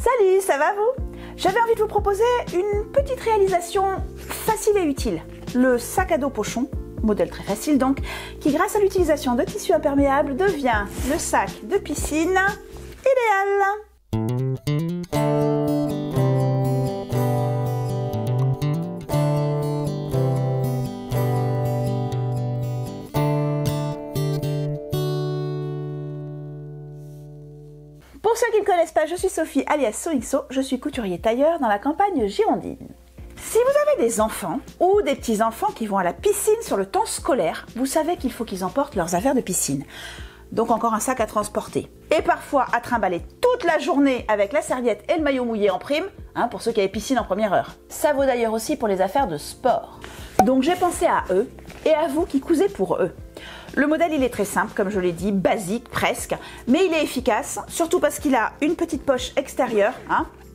Salut, ça va vous? J'avais envie de vous proposer une petite réalisation facile et utile. Le sac à dos pochon, modèle très facile donc, qui grâce à l'utilisation de tissu imperméable devient le sac de piscine idéal. Pour ceux qui ne me connaissent pas, je suis Sophie alias Soxo, je suis couturier tailleur dans la campagne girondine. Si vous avez des enfants ou des petits-enfants qui vont à la piscine sur le temps scolaire, vous savez qu'il faut qu'ils emportent leurs affaires de piscine. Donc encore un sac à transporter. Et parfois à trimballer toute la journée avec la serviette et le maillot mouillé en prime, pour ceux qui avaient piscine en première heure. Ça vaut d'ailleurs aussi pour les affaires de sport. Donc j'ai pensé à eux et à vous qui cousez pour eux. Le modèle il est très simple, comme je l'ai dit, basique presque, mais il est efficace, surtout parce qu'il a une petite poche extérieure,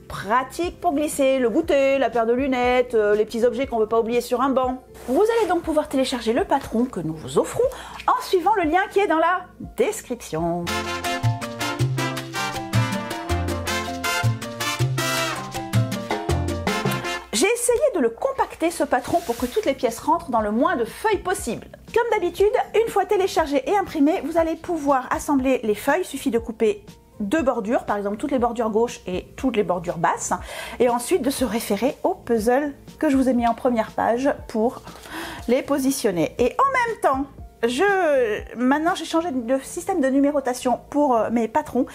pratique pour glisser le goûter, la paire de lunettes, les petits objets qu'on ne veut pas oublier sur un banc. Vous allez donc pouvoir télécharger le patron que nous vous offrons en suivant le lien qui est dans la description. J'ai essayé de le compacter ce patron pour que toutes les pièces rentrent dans le moins de feuilles possible. Comme d'habitude, une fois téléchargé et imprimé, vous allez pouvoir assembler les feuilles. Il suffit de couper deux bordures, par exemple toutes les bordures gauches et toutes les bordures basses, et ensuite de se référer au puzzle que je vous ai mis en première page pour les positionner. Et en même temps, maintenant j'ai changé de système de numérotation pour mes patrons.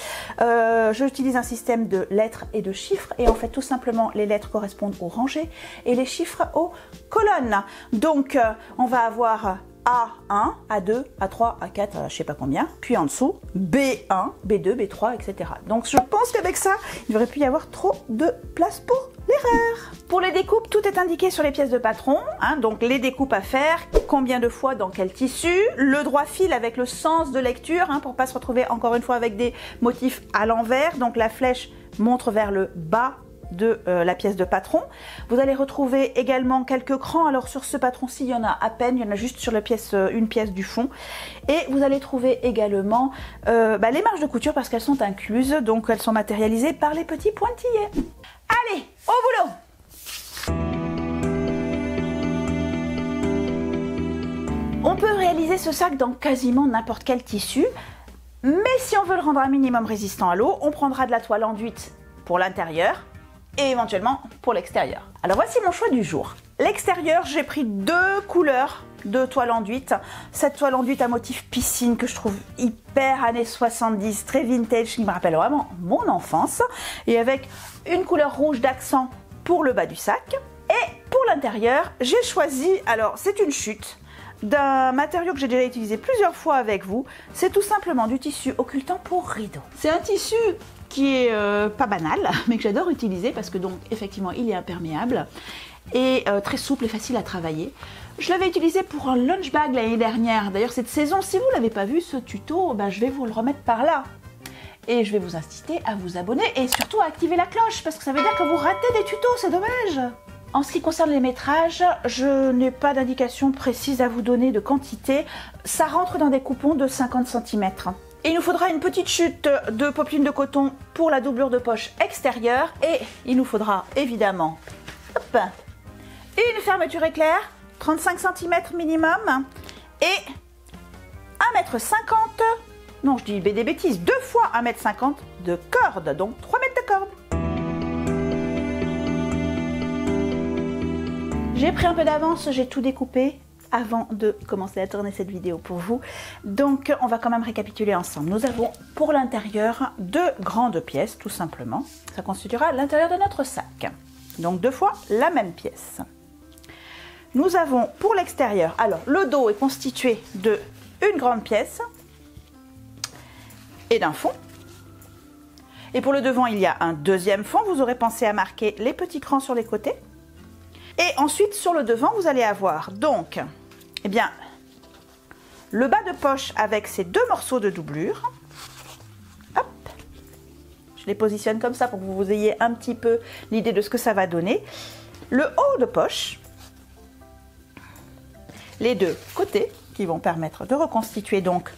J'utilise un système de lettres et de chiffres, et en fait tout simplement les lettres correspondent aux rangées et les chiffres aux colonnes. Donc on va avoir A1, A2, A3, A4, je sais pas combien, puis en dessous B1, B2, B3, etc. Donc je pense qu'avec ça, il ne devrait plus y avoir trop de place pour l'erreur. Pour les découpes, tout est indiqué sur les pièces de patron, donc les découpes à faire, combien de fois dans quel tissu, le droit fil avec le sens de lecture, pour pas se retrouver encore une fois avec des motifs à l'envers, donc la flèche montre vers le bas de la pièce de patron. Vous allez retrouver également quelques crans. Alors sur ce patron-ci, il y en a à peine, il y en a juste sur la pièce, une pièce du fond. Et vous allez trouver également les marges de couture parce qu'elles sont incluses, donc elles sont matérialisées par les petits pointillés. Allez, au boulot! On peut réaliser ce sac dans quasiment n'importe quel tissu, mais si on veut le rendre un minimum résistant à l'eau, on prendra de la toile enduite pour l'intérieur et éventuellement pour l'extérieur. Alors voici mon choix du jour. L'extérieur, j'ai pris deux couleurs de toile enduite. Cette toile enduite à motif piscine que je trouve hyper années 70, très vintage, qui me rappelle vraiment mon enfance. Et avec une couleur rouge d'accent pour le bas du sac. Et pour l'intérieur, j'ai choisi, alors c'est une chute, d'un matériau que j'ai déjà utilisé plusieurs fois avec vous. C'est tout simplement du tissu occultant pour rideau. C'est un tissu qui est pas banal, mais que j'adore utiliser parce que donc effectivement il est imperméable et très souple et facile à travailler. Je l'avais utilisé pour un lunch bag l'année dernière. D'ailleurs cette saison, si vous ne l'avez pas vu ce tuto, je vais vous le remettre par là. Et je vais vous inciter à vous abonner et surtout à activer la cloche parce que ça veut dire que vous ratez des tutos, c'est dommage. En ce qui concerne les métrages, je n'ai pas d'indication précise à vous donner de quantité. Ça rentre dans des coupons de 50 cm. Et il nous faudra une petite chute de popeline de coton pour la doublure de poche extérieure. Et il nous faudra évidemment une fermeture éclair, 35 cm minimum. Et 1,50 m, non je dis des bêtises, 2 fois 1,50 m de corde, donc 3 mètres de corde. J'ai pris un peu d'avance, j'ai tout découpé avant de commencer à tourner cette vidéo pour vous. Donc on va quand même récapituler ensemble. Nous avons pour l'intérieur deux grandes pièces tout simplement. Ça constituera l'intérieur de notre sac. Donc 2 fois la même pièce. Nous avons pour l'extérieur, alors le dos est constitué de une grande pièce et d'un fond. Et pour le devant il y a un deuxième fond. Vous aurez pensé à marquer les petits crans sur les côtés. Et ensuite sur le devant vous allez avoir donc le bas de poche avec ces deux morceaux de doublure. Hop. Je les positionne comme ça pour que vous ayez un petit peu l'idée de ce que ça va donner. Le haut de poche, les deux côtés qui vont permettre de reconstituer donc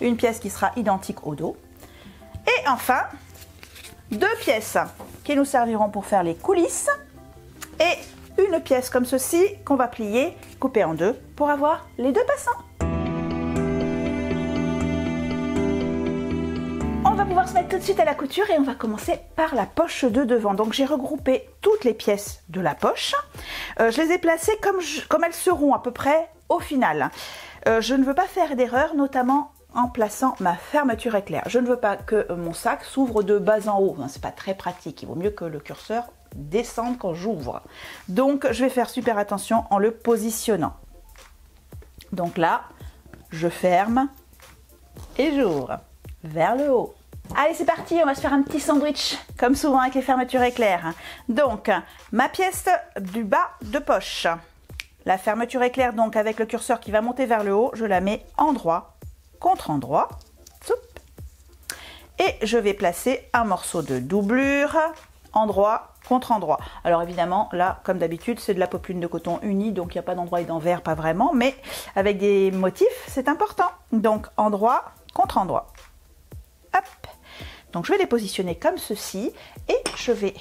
une pièce qui sera identique au dos. Et enfin, deux pièces qui nous serviront pour faire les coulisses et une pièce comme ceci qu'on va plier, couper en deux pour avoir les deux passants. On va pouvoir se mettre tout de suite à la couture et on va commencer par la poche de devant. Donc j'ai regroupé toutes les pièces de la poche. Je les ai placées comme elles seront à peu près au final. Je ne veux pas faire d'erreur, notamment en plaçant ma fermeture éclair. Je ne veux pas que mon sac s'ouvre de bas en haut. C'est pas très pratique. Il vaut mieux que le curseur descende quand j'ouvre. Donc je vais faire super attention en le positionnant. Donc là, je ferme et j'ouvre vers le haut. Allez, c'est parti, on va se faire un petit sandwich, comme souvent avec les fermetures éclair. Donc, ma pièce du bas de poche. La fermeture éclair, donc avec le curseur qui va monter vers le haut, je la mets endroit contre endroit. Et je vais placer un morceau de doublure, endroit contre endroit. Alors évidemment, là, comme d'habitude, c'est de la popeline de coton unie, donc il n'y a pas d'endroit et d'envers, pas vraiment, mais avec des motifs, c'est important. Donc, endroit contre endroit. Hop. Donc je vais les positionner comme ceci et je vais,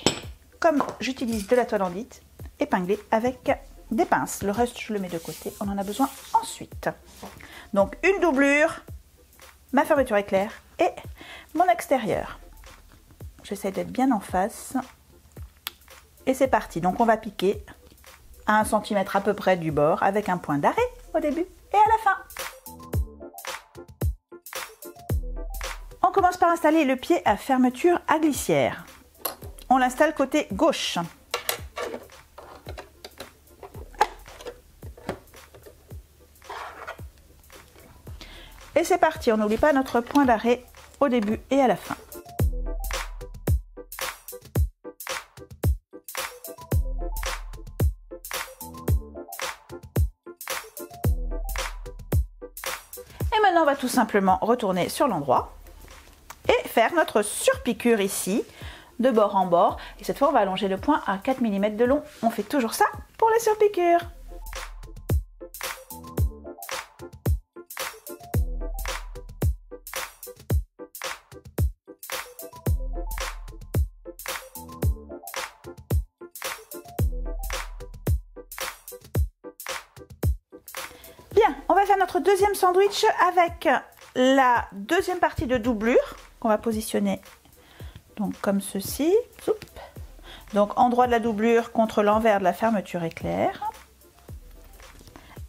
comme j'utilise de la toile andite, épingler avec des pinces. Le reste, je le mets de côté, on en a besoin ensuite. Donc une doublure, ma fermeture éclair et mon extérieur. J'essaie d'être bien en face. Et c'est parti. Donc on va piquer à 1 cm à peu près du bord avec un point d'arrêt au début et à la fin. On commence par installer le pied à fermeture à glissière. On l'installe côté gauche. Et c'est parti, on n'oublie pas notre point d'arrêt au début et à la fin. Et maintenant, on va tout simplement retourner sur l'endroit et faire notre surpiqûre ici, de bord en bord. Et cette fois, on va allonger le point à 4 mm de long. On fait toujours ça pour les surpiqûres. Bien, on va faire notre deuxième sandwich avec la deuxième partie de doublure qu'on va positionner donc comme ceci. Donc endroit de la doublure contre l'envers de la fermeture éclair.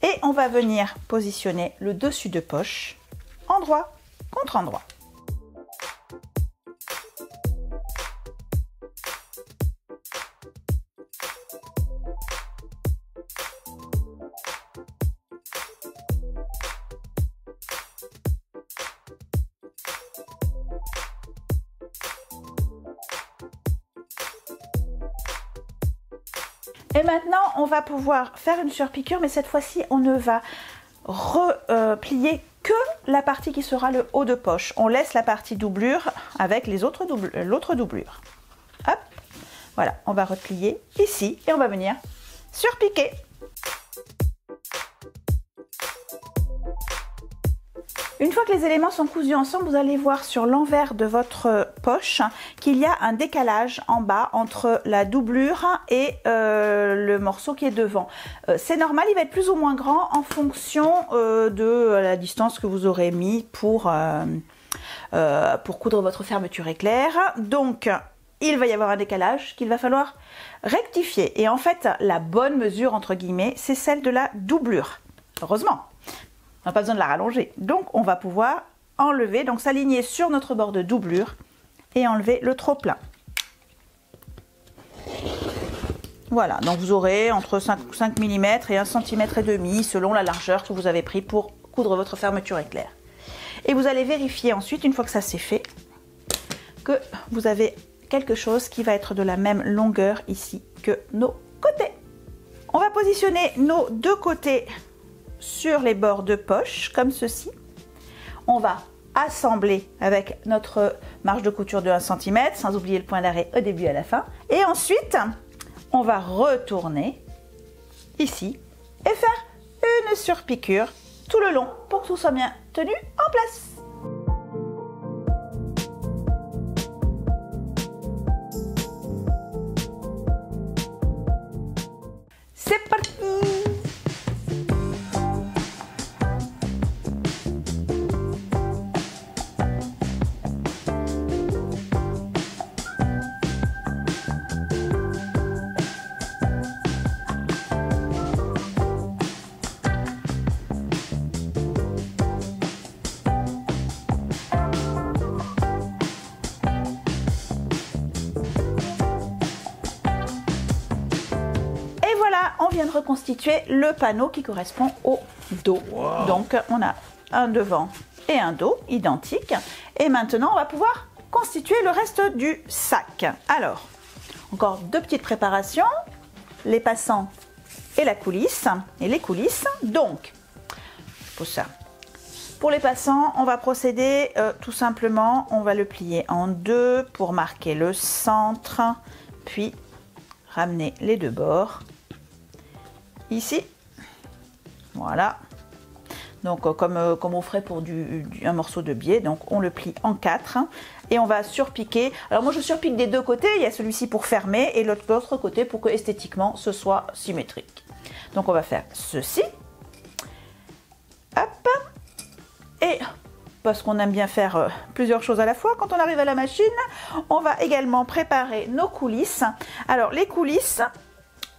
Et on va venir positionner le dessus de poche endroit contre endroit. Et maintenant, on va pouvoir faire une surpiqûre, mais cette fois-ci, on ne va replier que la partie qui sera le haut de poche. On laisse la partie doublure avec l'autre doublure. Hop, voilà, on va replier ici et on va venir surpiquer. Une fois que les éléments sont cousus ensemble, vous allez voir sur l'envers de votre poche qu'il y a un décalage en bas entre la doublure et le morceau qui est devant. C'est normal, il va être plus ou moins grand en fonction de la distance que vous aurez mis pour coudre votre fermeture éclair. Donc, il va y avoir un décalage qu'il va falloir rectifier. Et en fait, la bonne mesure, entre guillemets, c'est celle de la doublure. Heureusement. On n'a pas besoin de la rallonger. Donc, on va pouvoir enlever, donc s'aligner sur notre bord de doublure et enlever le trop-plein. Voilà, donc vous aurez entre 5 mm et 1,5 cm selon la largeur que vous avez pris pour coudre votre fermeture éclair. Et vous allez vérifier ensuite, une fois que ça c'est fait, que vous avez quelque chose qui va être de la même longueur ici que nos côtés. On va positionner nos deux côtés sur les bords de poche comme ceci. On va assembler avec notre marge de couture de 1 cm sans oublier le point d'arrêt au début et à la fin. Et ensuite, on va retourner ici et faire une surpiqûre tout le long pour que tout soit bien tenu en place. vient de reconstituer le panneau qui correspond au dos. Wow. Donc on a un devant et un dos identiques. Et maintenant, on va pouvoir constituer le reste du sac. Alors, encore deux petites préparations, les passants et la coulisse, et les coulisses. Donc, pour ça, pour les passants, on va procéder tout simplement, on va le plier en deux pour marquer le centre, puis ramener les deux bords ici. Voilà. Donc comme on ferait pour un morceau de biais, donc on le plie en quatre et on va surpiquer. Alors moi je surpique des deux côtés, il y a celui-ci pour fermer et l'autre côté pour que esthétiquement ce soit symétrique. Donc on va faire ceci. Hop. Et parce qu'on aime bien faire plusieurs choses à la fois, quand on arrive à la machine, on va également préparer nos coulisses. Alors les coulisses,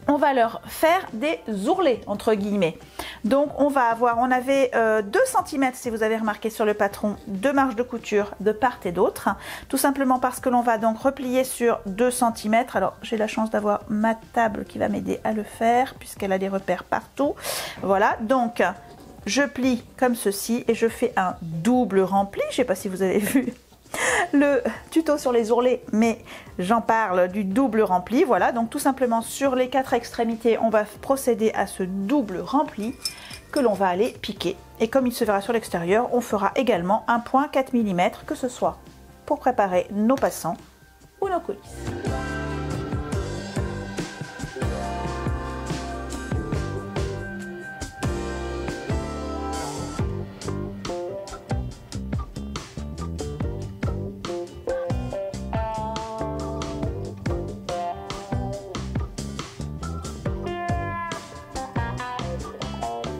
on va leur faire des ourlets entre guillemets. Donc on avait 2 cm si vous avez remarqué sur le patron de marge de couture de part et d'autre, tout simplement parce que l'on va donc replier sur 2 cm. Alors j'ai la chance d'avoir ma table qui va m'aider à le faire puisqu'elle a des repères partout. Voilà, donc je plie comme ceci et je fais un double rempli. Je ne sais pas si vous avez vu le tuto sur les ourlets, mais j'en parle du double rempli. Voilà, donc tout simplement sur les 4 extrémités, on va procéder à ce double rempli que l'on va aller piquer. Et comme il se verra sur l'extérieur, on fera également un point 4 mm, que ce soit pour préparer nos passants ou nos coulisses.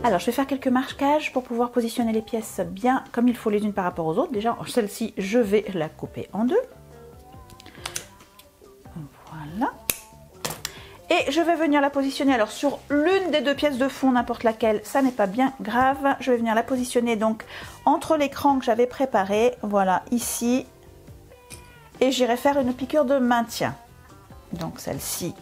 Alors, je vais faire quelques marquages pour pouvoir positionner les pièces bien comme il faut les unes par rapport aux autres. Déjà, celle-ci, je vais la couper en deux. Voilà. Et je vais venir la positionner alors sur l'une des deux pièces de fond, n'importe laquelle, ça n'est pas bien grave. Je vais venir la positionner donc entre l'écran que j'avais préparé, voilà, ici. Et j'irai faire une piqûre de maintien. Donc celle-ci.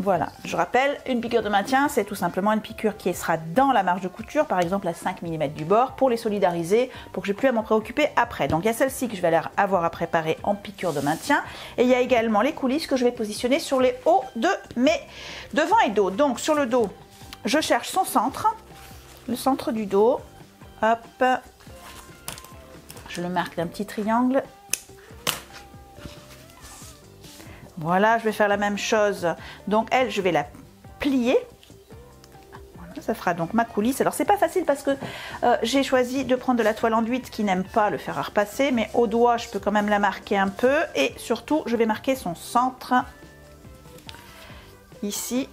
Voilà, je rappelle, une piqûre de maintien, c'est tout simplement une piqûre qui sera dans la marge de couture, par exemple à 5 mm du bord, pour les solidariser, pour que j'ai plus à m'en préoccuper après. Donc il y a celle-ci que je vais avoir à préparer en piqûre de maintien, et il y a également les coulisses que je vais positionner sur les hauts de mes devant et dos. Donc sur le dos, je cherche son centre, le centre du dos, hop, je le marque d'un petit triangle. Voilà, je vais faire la même chose. Donc elle, je vais la plier. Voilà, ça fera donc ma coulisse. Alors c'est pas facile parce que j'ai choisi de prendre de la toile enduite qui n'aime pas le fer à repasser, mais au doigt, je peux quand même la marquer un peu. Et surtout, je vais marquer son centre. Ici.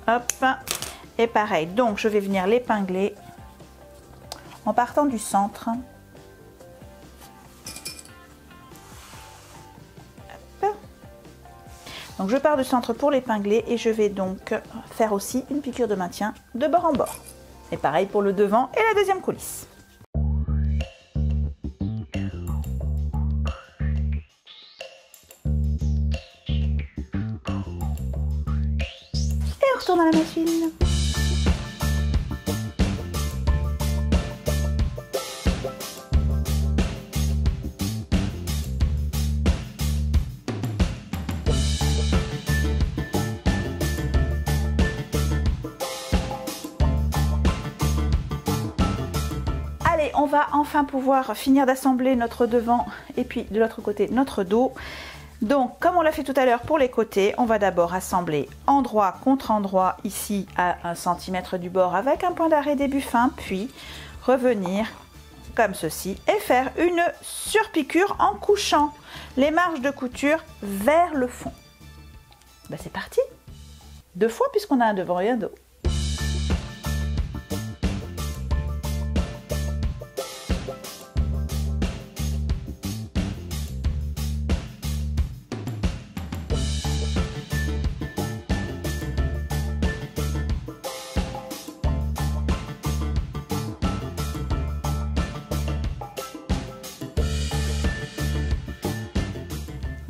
Hop. Et pareil, donc je vais venir l'épingler en partant du centre. Donc je pars du centre pour l'épingler et je vais donc faire aussi une piqûre de maintien de bord en bord. Et pareil pour le devant et la deuxième coulisse. Et on retourne à la machine. On va enfin pouvoir finir d'assembler notre devant et puis de l'autre côté notre dos. Donc comme on l'a fait tout à l'heure pour les côtés, on va d'abord assembler endroit contre endroit ici à 1 cm du bord avec un point d'arrêt début fin, puis revenir comme ceci et faire une surpiqûre en couchant les marges de couture vers le fond. Ben c'est parti, 2 fois puisqu'on a un devant et un dos.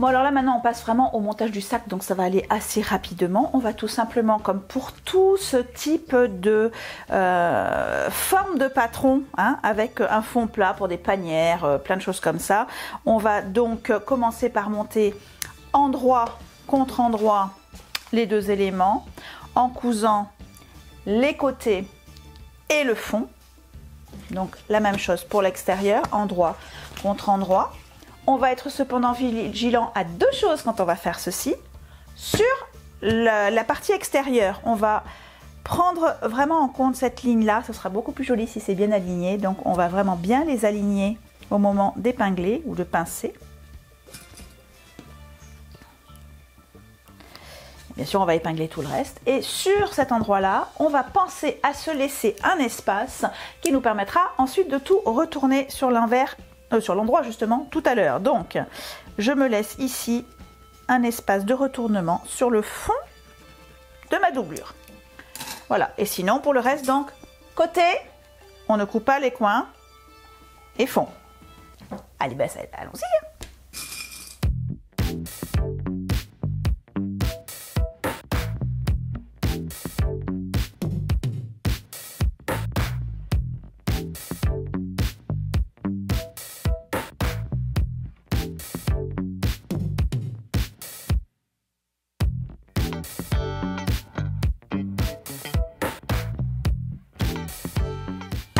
Bon alors là maintenant on passe vraiment au montage du sac, donc ça va aller assez rapidement. On va tout simplement, comme pour tout ce type de forme de patron, hein, avec un fond plat pour des panières, plein de choses comme ça. On va donc commencer par monter endroit contre endroit les deux éléments, en cousant les côtés et le fond. Donc la même chose pour l'extérieur, endroit contre endroit. On va être cependant vigilant à deux choses quand on va faire ceci. Sur la partie extérieure, on va prendre vraiment en compte cette ligne-là. Ce sera beaucoup plus joli si c'est bien aligné. Donc on va vraiment bien les aligner au moment d'épingler ou de pincer. Bien sûr, on va épingler tout le reste. Et sur cet endroit-là, on va penser à se laisser un espace qui nous permettra ensuite de tout retourner sur l'envers, sur l'endroit justement tout à l'heure. Donc, je me laisse ici un espace de retournement sur le fond de ma doublure. Voilà. Et sinon, pour le reste, donc, côté, on ne coupe pas les coins et fond. Allez, ben, allons-y.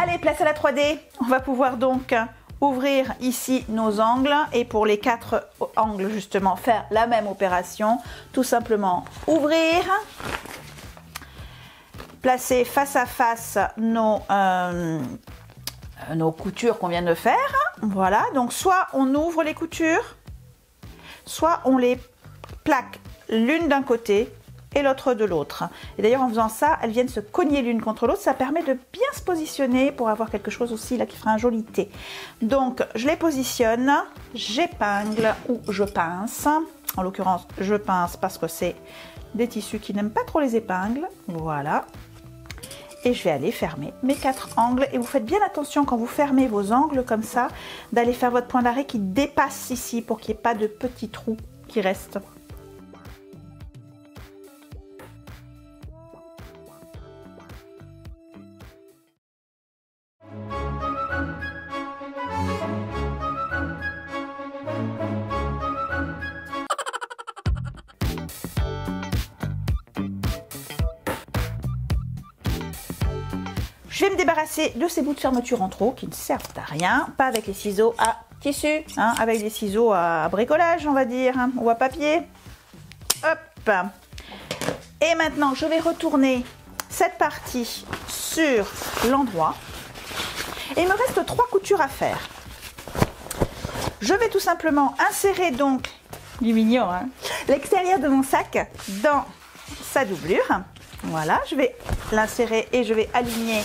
Allez, place à la 3D. On va pouvoir donc ouvrir ici nos angles et pour les 4 angles justement faire la même opération. Tout simplement ouvrir, placer face à face nos coutures qu'on vient de faire. Voilà, donc soit on ouvre les coutures, soit on les plaque l'une d'un côté et l'autre de l'autre. Et d'ailleurs en faisant ça, elles viennent se cogner l'une contre l'autre. Ça permet de bien se positionner pour avoir quelque chose aussi là qui fera un joli T. Donc je les positionne, j'épingle ou je pince. En l'occurrence, je pince parce que c'est des tissus qui n'aiment pas trop les épingles. Voilà. Et je vais aller fermer mes 4 angles. Et vous faites bien attention quand vous fermez vos angles comme ça, d'aller faire votre point d'arrêt qui dépasse ici pour qu'il n'y ait pas de petits trous qui restent. Je vais me débarrasser de ces bouts de fermeture en trop qui ne servent à rien, pas avec les ciseaux à tissu, hein, avec des ciseaux à bricolage on va dire, hein, ou à papier. Hop. Et maintenant je vais retourner cette partie sur l'endroit et il me reste 3 coutures à faire. Je vais tout simplement insérer donc, du mignon, hein, l'extérieur de mon sac dans sa doublure. Voilà, je vais l'insérer et je vais aligner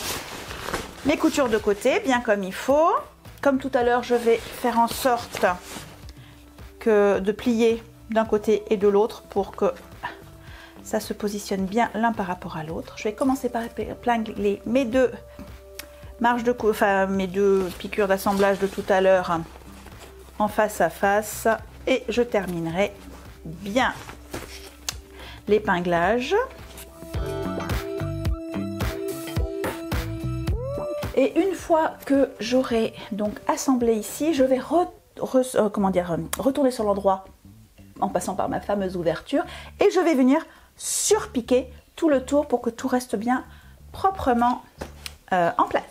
mes coutures de côté, bien comme il faut. Comme tout à l'heure, je vais faire en sorte de plier d'un côté et de l'autre pour que ça se positionne bien l'un par rapport à l'autre. Je vais commencer par épingler mes deux marges de mes deux piqûres d'assemblage de tout à l'heure en face à face et je terminerai bien l'épinglage. Et une fois que j'aurai donc assemblé ici, je vais retourner sur l'endroit en passant par ma fameuse ouverture et je vais venir surpiquer tout le tour pour que tout reste bien proprement en place.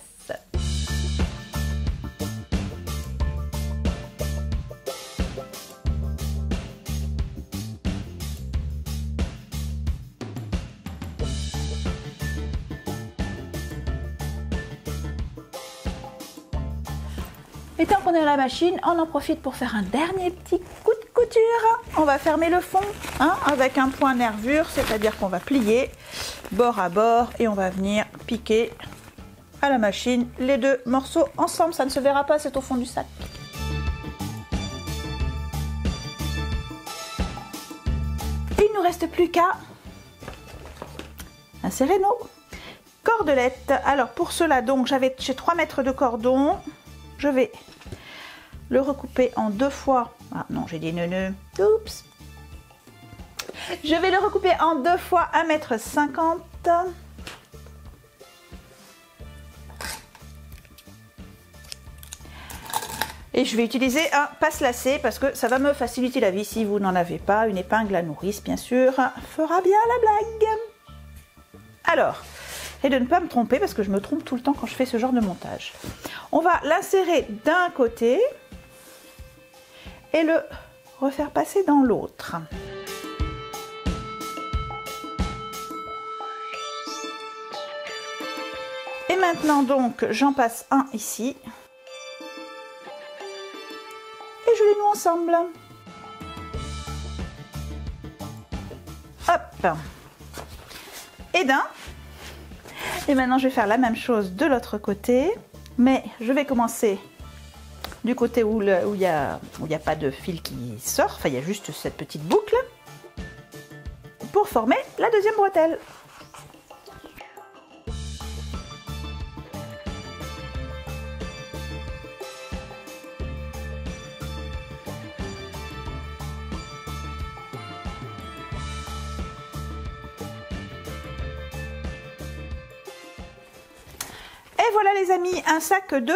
Et tant qu'on est à la machine, on en profite pour faire un dernier petit coup de couture. On va fermer le fond, hein, avec un point nervure, c'est-à-dire qu'on va plier bord à bord et on va venir piquer à la machine les deux morceaux ensemble. Ça ne se verra pas, c'est au fond du sac. Il ne nous reste plus qu'à insérer nos cordelettes. Alors pour cela, donc j'ai 3 mètres de cordon. Je vais le recouper en 2 fois Ah non, j'ai dit neuneux. Oups. Je vais le recouper en 2 fois 1,50 m. Et je vais utiliser un passe-lacet parce que ça va me faciliter la vie si vous n'en avez pas. Une épingle à nourrice, bien sûr, fera bien la blague. Alors, et de ne pas me tromper parce que je me trompe tout le temps quand je fais ce genre de montage. On va l'insérer d'un côté et le refaire passer dans l'autre. Et maintenant donc, j'en passe un ici. Et je les noue ensemble. Hop. Et d'un. Et maintenant, je vais faire la même chose de l'autre côté. Mais je vais commencer du côté où il n'y a pas de fil qui sort. Enfin, il y a juste cette petite boucle. Pour former la deuxième bretelle. Et voilà les amis, un sac de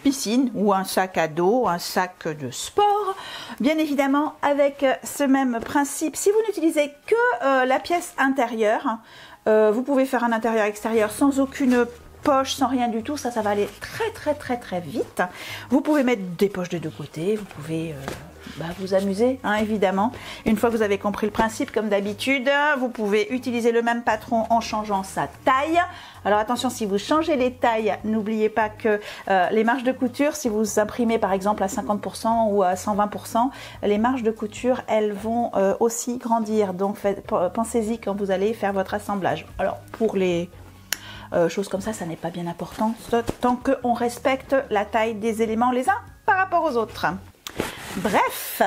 piscine ou un sac à dos, un sac de sport, bien évidemment avec ce même principe. Si vous n'utilisez que la pièce intérieure, vous pouvez faire un intérieur-extérieur sans aucune poche, sans rien du tout, ça va aller très vite. Vous pouvez mettre des poches de deux côtés, vous pouvez vous amuser, hein, évidemment. Une fois que vous avez compris le principe, comme d'habitude, vous pouvez utiliser le même patron en changeant sa taille. Alors attention, si vous changez les tailles, n'oubliez pas que les marges de couture, si vous imprimez par exemple à 50% ou à 120%, les marges de couture, elles vont aussi grandir. Donc pensez-y quand vous allez faire votre assemblage. Alors pour les choses comme ça n'est pas bien important tant qu'on respecte la taille des éléments les uns par rapport aux autres. Bref.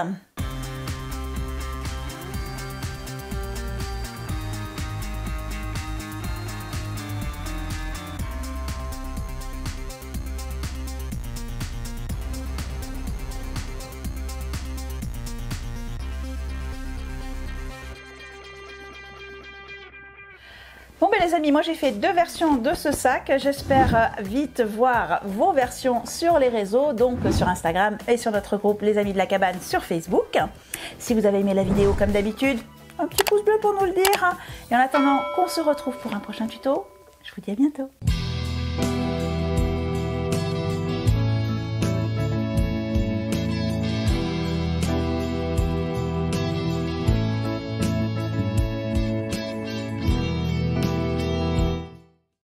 Bon ben les amis, moi j'ai fait 2 versions de ce sac. J'espère vite voir vos versions sur les réseaux, donc sur Instagram et sur notre groupe Les Amis de la Cabane sur Facebook. Si vous avez aimé la vidéo comme d'habitude, un petit pouce bleu pour nous le dire. Et en attendant qu'on se retrouve pour un prochain tuto, je vous dis à bientôt.